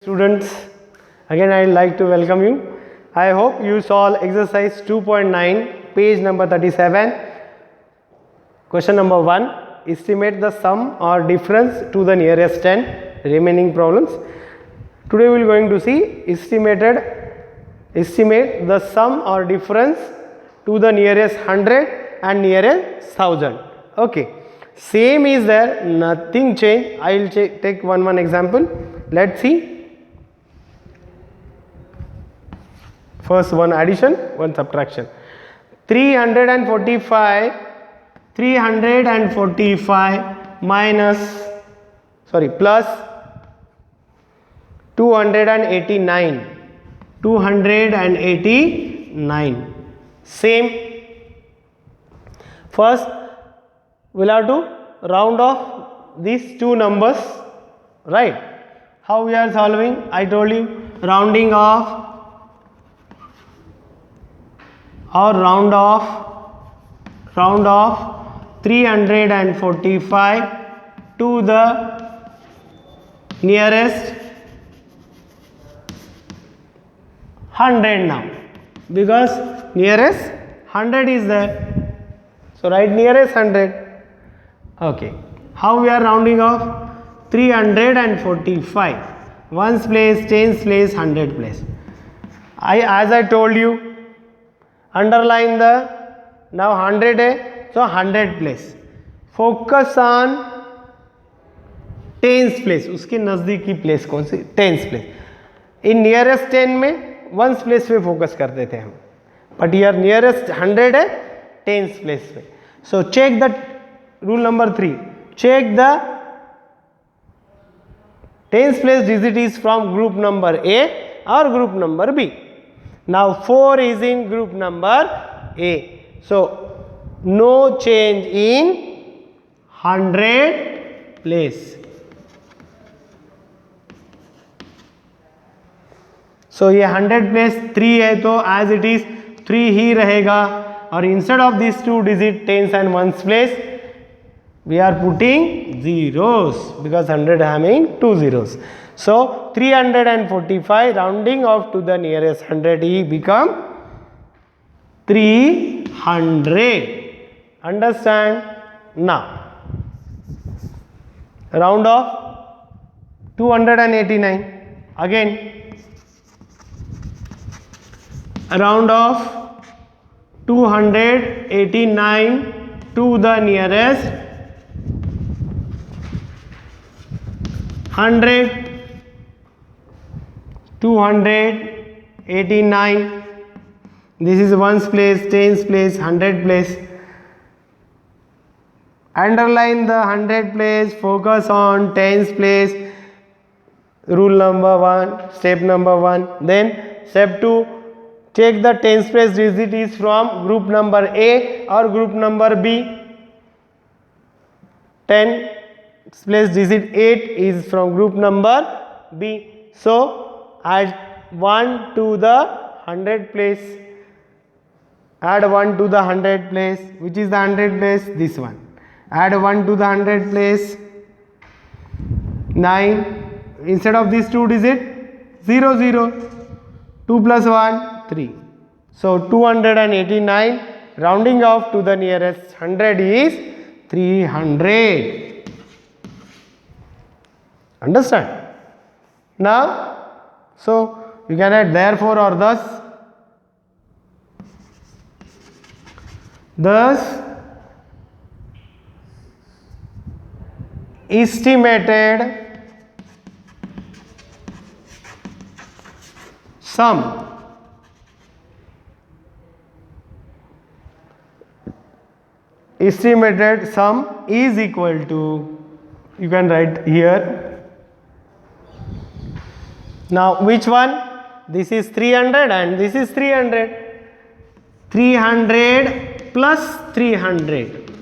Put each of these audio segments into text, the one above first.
Students, again I'd like to welcome you. I hope you solve exercise 2.9, page number 37. Question number 1, estimate the sum or difference to the nearest 10 remaining problems. Today we are going to see estimate the sum or difference to the nearest 100 and nearest 1000. Okay, same is there, nothing change. I will take one example. Let's see. First one addition, one subtraction. 345 plus 289. Same. First we'll have to round off these two numbers, right? How we are solving? I told you, rounding off or round off 345 to the nearest 100 now, because nearest 100 is there, so write nearest 100. Okay, how we are rounding off? 345, ones place, tens place, 100 place. As I told you, underline the now 100 है, so 100 place. Focus on tens place, उसके नज़दीकी place कौन सी? Tens place. In nearest 10 में ones place पे focus करते थे हम, but here nearest 100 है tens place पे. So check the rule number 3. Check the tens place digit is from group number A or group number B. Now 4 is in group number A. So no change in 100 place. So ये 100 place 3 है, तो as it is 3 ही रहेगा, और instead of these two digit tens and ones place we are putting zeros, because 100 having two zeros. So 345 rounding off to the nearest 100 he become 300. Understand? Now round off 289. Again round off 289 to the nearest 100. 289. This is ones place, tens place, 100 place. Underline the 100 place, focus on tens place. Rule number 1, step number 1. Then step 2, check the tens place digit is from group number A or group number B. 10 place digit 8 is from group number B. So add 1 to the 100 place. Add 1 to the 100 place. Which is the 100 place? This one. Add 1 to the 100 place. 9. Instead of these two digit, 0, 0. 2 plus 1, 3. So 289 rounding off to the nearest 100 is 300. Understand? Now, so you can add therefore or thus. Thus estimated sum is equal to, you can write here. Now which one? This is 300 and this is 300. 300 plus 300,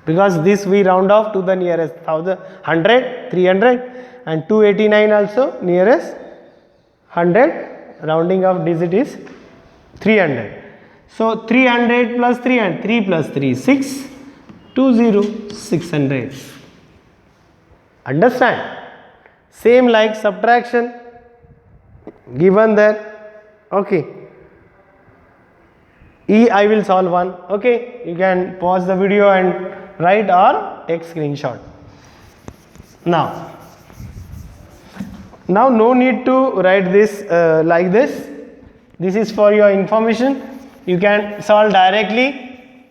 because this we round off to the nearest 100, 300, and 289 also nearest 100, rounding off digit is 300. So 300 plus 300, 3 plus 3, 6, 20, 600. Understand? same like subtraction given there. Okay, E I will solve one. Okay, you can pause the video and write or take screenshot. Now no need to write this like this. This is for your information. You can solve directly,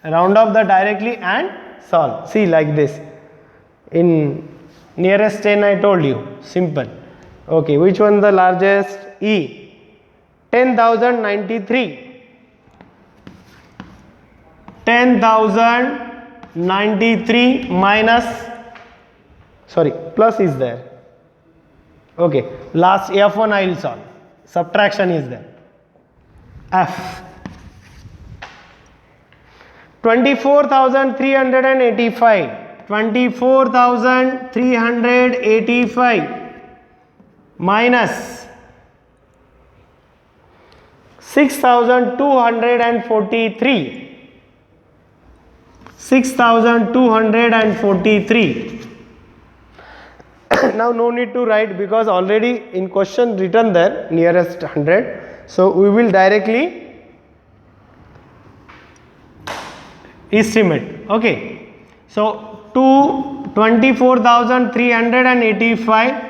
round off the directly and solve. See, like this. In nearest 10 I told you, simple. Okay, which one the largest? E. 10,093. 10,093 minus, sorry, plus is there. Okay, last F1 I will solve. Subtraction is there. F. 24,385. 24,385 minus 6,243. 6,243. Now no need to write because already in question written there nearest 100. So we will directly estimate. Okay. So 24,385.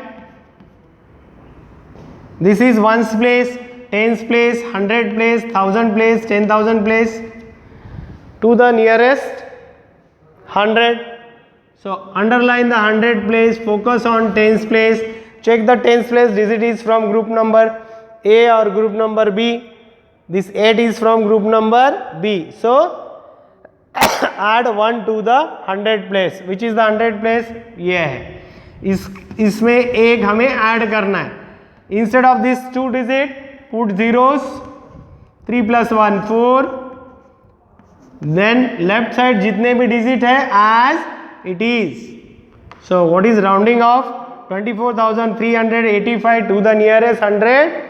This is ones place, tens place, 100 place, 1000 place, 10,000 place to the nearest 100. So underline the 100 place, focus on tens place, check the tens place digit is from group number A or group number B. This 8 is from group number B. So add 1 to the 100 place. Which is the 100 place? ये है. इसमें एक हमें add करना है. Instead of this 2 digit, put zeros. 3 plus 1 4. Then left side जितने भी digit है as it is. So what is rounding off? 24,385 to the nearest 100.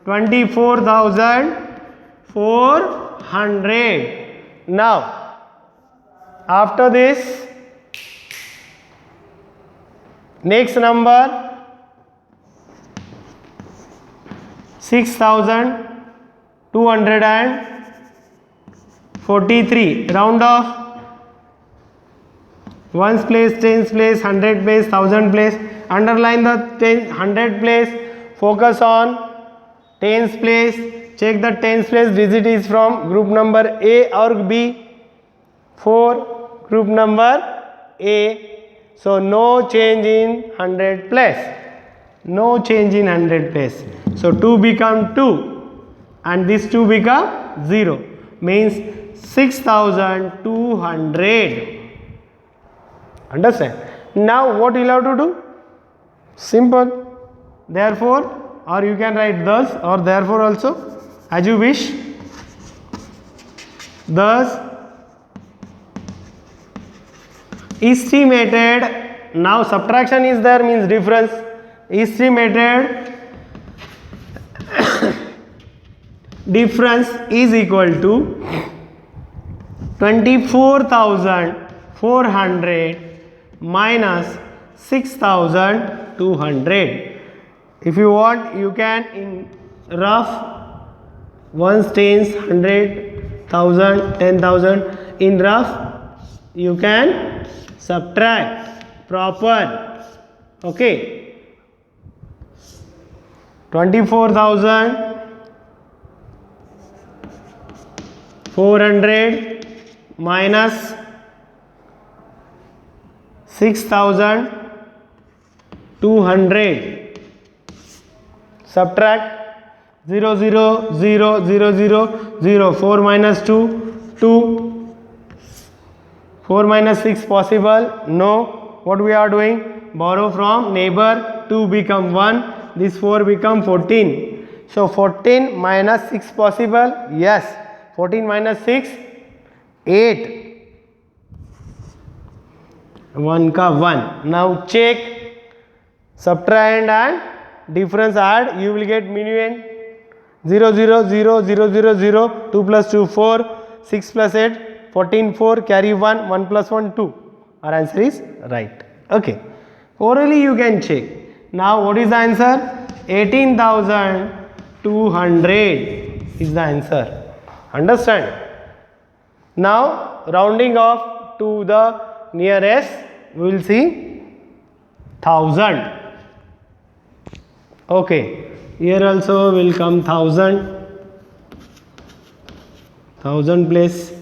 24,400. Now after this, next number 6,243. Round off. Ones place, tens place, 100 place, 1000 place. Underline the 100 place. Focus on tens place. Check the tens place digit is from group number A or B. 4 group number A. So no change in 100 place. No change in 100 place. So 2 become 2 and this 2 become 0. Means 6,200. Understand? Now what you have to do? Simple. Therefore, or you can write thus or therefore also as you wish. Thus estimated, now subtraction is there means difference. Estimated difference is equal to 24,400 minus 6,200. If you want, you can in rough ones, tens, 100, 1000, 10,000. In rough, you can subtract proper. Okay. 24,400 minus 6,200. Subtract 0, 0, 0, 0, 0, 0. 4 minus 2, 2. 4 minus 6 possible? No. What we are doing? Borrow from neighbor. 2 become 1. This 4 become 14. So 14 minus 6 possible? Yes. 14 minus 6, 8. 1 ka 1. Now check. Subtract and difference add. You will get minuend. 0, 0, 0, 0, 0, 0. 2 plus 2, 4. 6 plus 8. 14, 4, carry 1, 1 plus 1, 2. Our answer is right. Okay. Orally you can check. Now what is the answer? 18,200 is the answer. Understand? Now rounding off to the nearest, we will see 1000. Okay, here also will come 1000 place.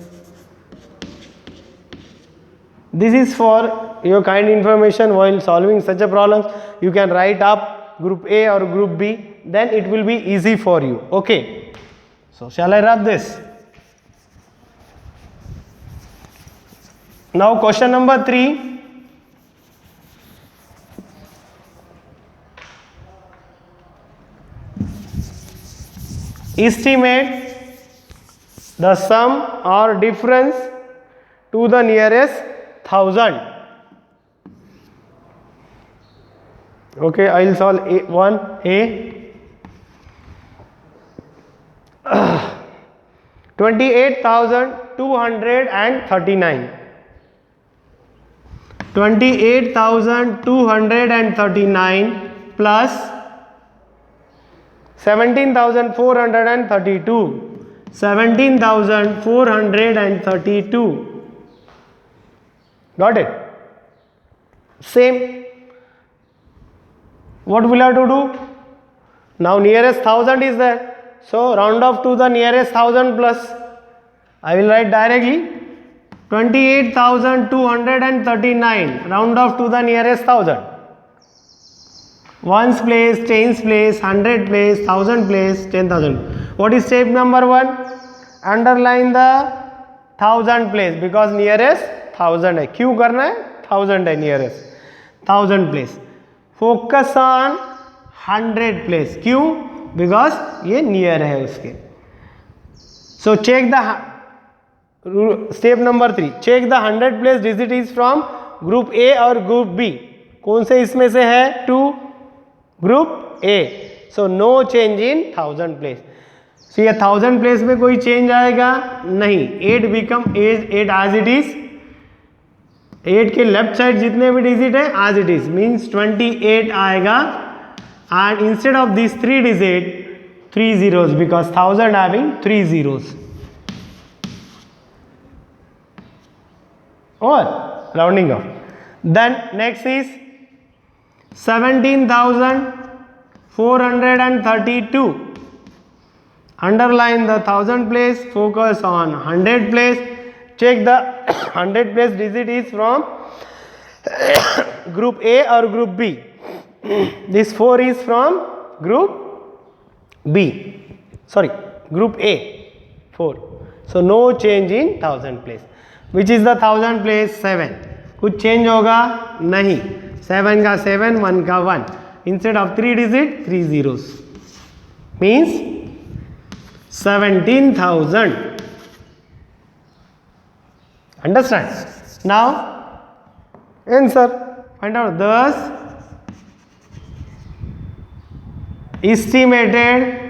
This is for your kind information. While solving such a problem, you can write up group A or group B, then it will be easy for you. Okay, so shall I wrap this? Now question number 3. Estimate the sum or difference to the nearest 1000. Okay, I will solve A. 28,239. 28,239 plus 17,432. 17,432. Got it? Same. What will I have to do? Now nearest 1000 is there. So round off to the nearest 1000 plus. I will write directly 28,239. Round off to the nearest 1000. Ones place, tens place, 100 place, 1000 place, 10,000. What is step number 1? Underline the 1000 place because nearest 1000 है. क्यों करना है? 1000 है nearest. 1000 place. Focus on 100 place. क्यों? Because ये near है उसके. So check the step number 3. Check the 100 place digit is from group A or group B. कौन से इसमें से है? 2 group A. So no change in 1000 place. So ये 1000 place में कोई change आएगा नहीं. 8 become 8 as it is. 8 के लेफ्ट साइड जितने भी डिजिट है as it is means 28 आएगा and instead of these 3 digit 3 zeros because 1000 having 3 zeros. Or rounding off. Then next is 17,432. Underline the 1000 place, focus on 100 place. Check the 100 place digit is from group A or group B. This 4 is from group B. Sorry, group A. 4. So no change in 1000 place. Which is the 1000 place? 7. कुछ change होगा नहीं. 7 का 7, 1 का 1. Instead of 3 digit, 3 zeros. Means 17,000. Understand? Now answer. Find out. Thus estimated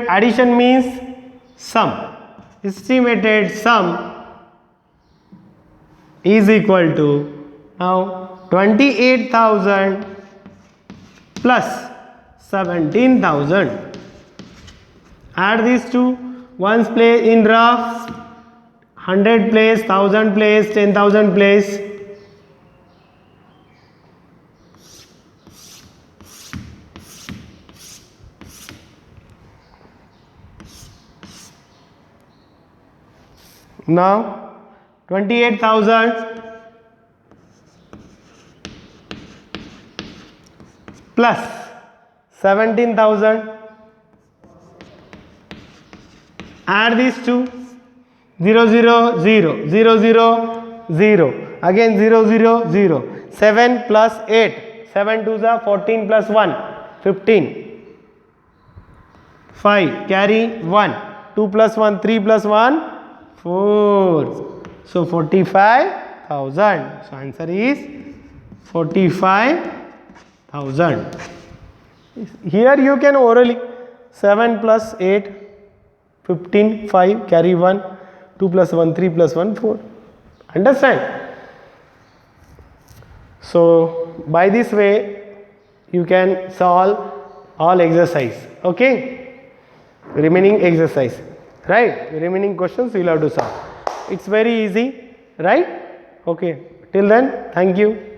addition means sum. Estimated sum is equal to now 28,000 plus 17,000. Add these two. Ones place in rough, 100 place, 1000 place, 10,000 place. Now 28,000 plus 17,000. Add these two. 0 0 0 0 0 0 again 0 0 0. 7 plus 8. 7 2 is 14 plus 1 15. 5 carry 1. 2 plus 1 3 plus 1 4. So 45,000. So answer is 45,000. Here you can orally 7 plus 8 15 5 carry 1 2 plus 1 3 plus 1 4. Understand? So by this way you can solve all exercise. Okay, remaining exercise, right? Remaining questions you will have to solve. It's very easy, right? Okay, till then, thank you.